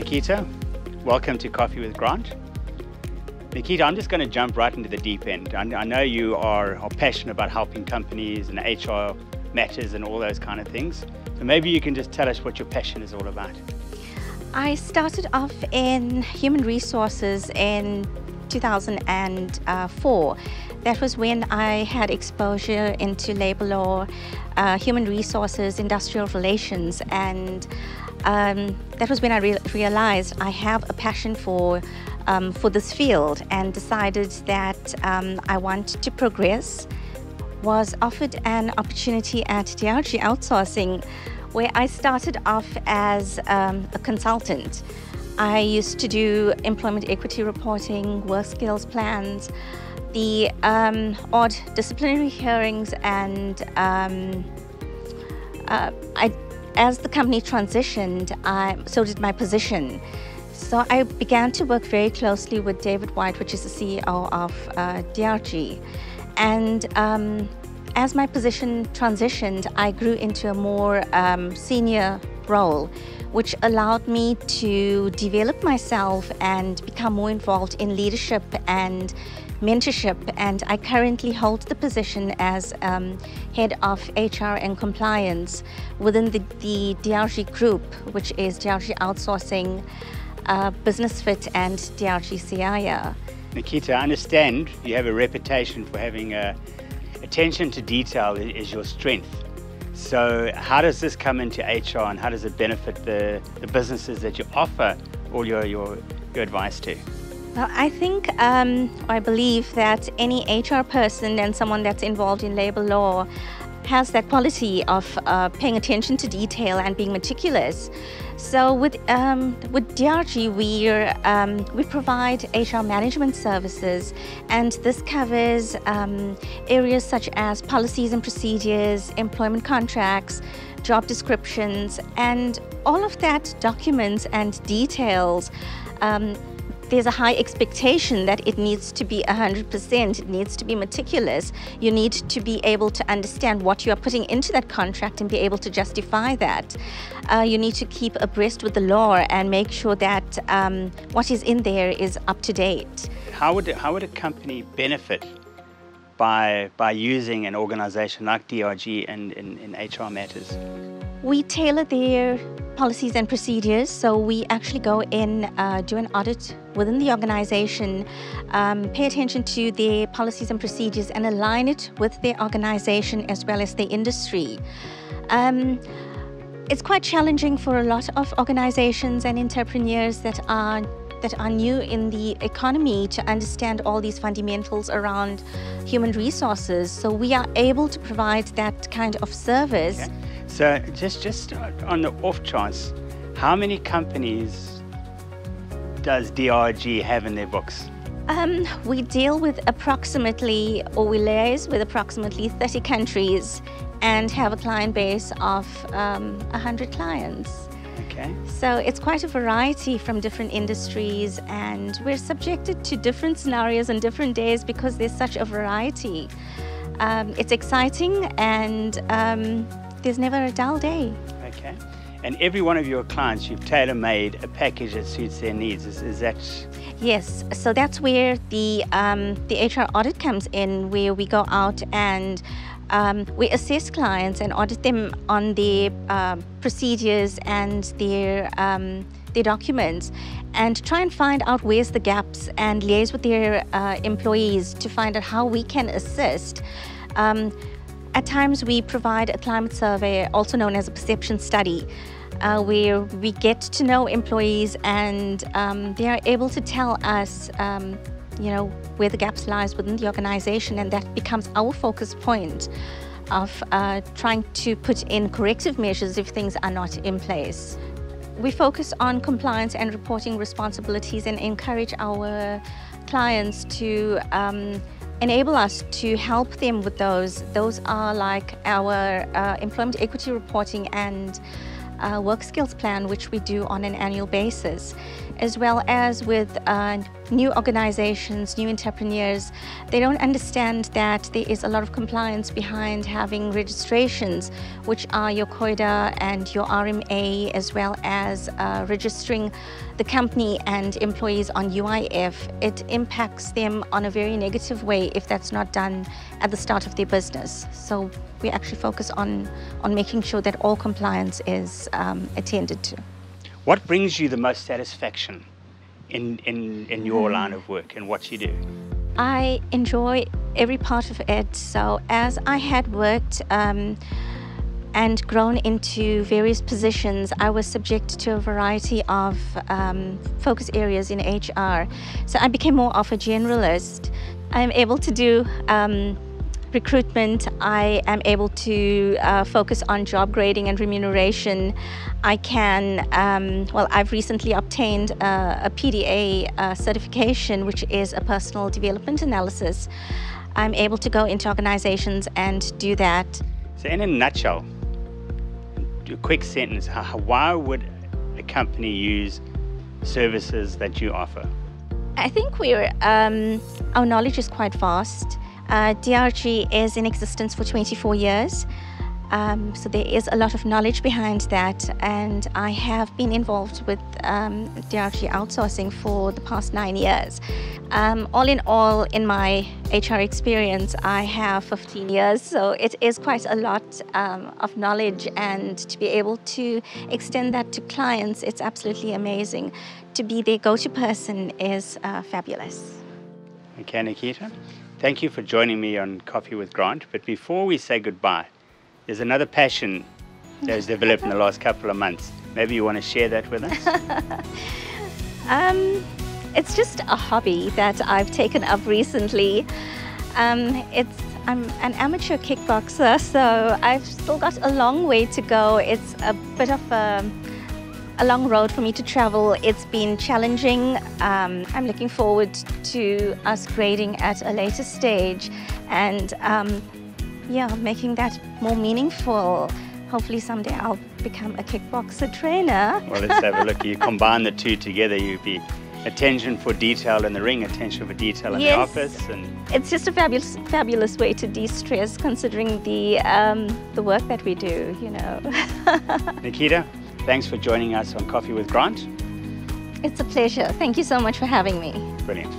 Nikita, welcome to Coffee with Grant. Nikita, I'm just going to jump right into the deep end. I know you are passionate about helping companies and HR matters and all those kind of things. So maybe you can just tell us what your passion is all about. I started off in human resources in 2004. That was when I had exposure into labor law, human resources, industrial relations, and that was when I realized I have a passion for this field and decided that I want to progress. Was offered an opportunity at DRG Outsourcing, where I started off as a consultant. I used to do employment equity reporting, work skills plans, the odd disciplinary hearings, and as the company transitioned, so did my position. So I began to work very closely with David White, which is the CEO of DRG. And as my position transitioned, I grew into a more senior role, which allowed me to develop myself and become more involved in leadership and mentorship. And I currently hold the position as head of HR and compliance within the DRG Group, which is DRG Outsourcing, BusinessFit, and DRG Siyaya. Nikita, I understand you have a reputation for having attention to detail is your strength. So how does this come into HR and how does it benefit the businesses that you offer all your advice to? Well, I think, I believe that any HR person and someone that's involved in labor law has that quality of paying attention to detail and being meticulous. So with DRG, we provide HR management services, and this covers areas such as policies and procedures, employment contracts, job descriptions, and all of that documents and details. There's a high expectation that it needs to be 100%, it needs to be meticulous. You need to be able to understand what you are putting into that contract and be able to justify that. You need to keep abreast with the law and make sure that what is in there is up to date. How would a company benefit by using an organization like DRG in HR matters? We tailor their policies and procedures, so we actually go in, do an audit within the organization, pay attention to their policies and procedures and align it with their organization as well as their industry. It's quite challenging for a lot of organizations and entrepreneurs that are new in the economy to understand all these fundamentals around human resources. So we are able to provide that kind of service. Okay. So just on the off chance, how many companies does DRG have in their books? We deal with approximately, or we liaise with approximately 30 countries and have a client base of 100 clients. Okay. So it's quite a variety from different industries, and we're subjected to different scenarios on different days because there's such a variety. It's exciting, and there's never a dull day. Okay. And every one of your clients, you've tailor-made a package that suits their needs. Is that? Yes. So that's where the HR audit comes in, where we go out and we assess clients and audit them on their procedures and their documents, and try and find out where's the gaps and liaise with their employees to find out how we can assist. At times we provide a climate survey, also known as a perception study, where we get to know employees and they are able to tell us where the gaps lies within the organization, and that becomes our focus point of trying to put in corrective measures if things are not in place. We focus on compliance and reporting responsibilities and encourage our clients to enable us to help them with those. Those are like our employment equity reporting and work skills plan, which we do on an annual basis, as well as with new organizations, new entrepreneurs. They don't understand that there is a lot of compliance behind having registrations, which are your COIDA and your RMA, as well as registering the company and employees on UIF. It impacts them on a very negative way if that's not done at the start of their business. So we actually focus on making sure that all compliance is attended to. What brings you the most satisfaction in your line of work and what you do? I enjoy every part of it. So as I had worked and grown into various positions, I was subject to a variety of focus areas in HR. So I became more of a generalist. I'm able to do recruitment. I am able to focus on job grading and remuneration. I can, well, I've recently obtained a PDA certification, which is a personal development analysis. I'm able to go into organizations and do that. So in a nutshell, a quick sentence, why would a company use services that you offer? I think our knowledge is quite vast. DRG is in existence for 24 years, so there is a lot of knowledge behind that, and I have been involved with DRG Outsourcing for the past 9 years. All in all, in my HR experience, I have 15 years, so it is quite a lot of knowledge, and to be able to extend that to clients, it's absolutely amazing. To be their go-to person is fabulous. Okay, Nikita, thank you for joining me on Coffee with Grant. But before we say goodbye, there's another passion that has developed in the last couple of months. Maybe you want to share that with us? It's just a hobby that I've taken up recently. I'm an amateur kickboxer, so I've still got a long way to go. It's a bit of a long road for me to travel. It's been challenging. I'm looking forward to us grading at a later stage and yeah, making that more meaningful. Hopefully someday I'll become a kickboxer trainer. Well, let's have a look. You combine the two together, you'd be attention for detail in the ring, attention for detail in the office. And it's just a fabulous way to de-stress, considering the work that we do, you know. Nikita, thanks for joining us on Coffee with Grant. It's a pleasure. Thank you so much for having me. Brilliant.